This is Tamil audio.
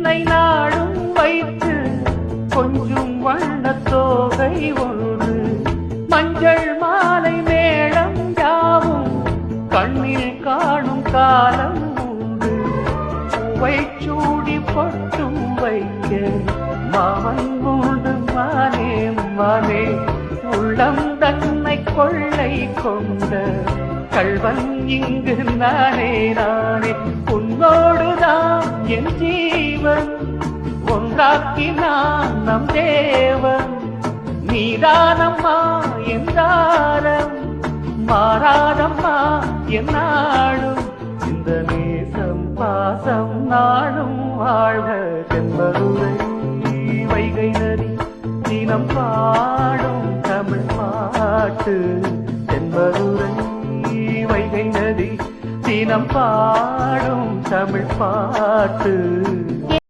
என்னை நாடும் வைத்து கொஞ்சம் வண்ணத் தோகை ஒன்று மஞ்சள் மாலை மேளம் யாவும் கண்ணில் காணும் காலம் உண்டு பூவை சூடி பொட்டும் வைக்க மாமன் உண்டு மானே மானே உள்ளம் தன்னை கொள்ளை கொண்ட கள்வன் இங்கு நானே நானே உன்னோடுதான் என் ஜீவன் ஒன்றாக்கினான் நம் தேவன் நீதானம்மா என் தாரம் மாறாதம்மா என் நாடும் இந்த நேசம் பாசம் நாடும் வாழ்க தென்பதுரை வைகை நதி தினம் பாடும் தமிழ் பாட்டு தென்பதுரை வைகை நதி தினம் பாடும் தமிழ் பாட்டு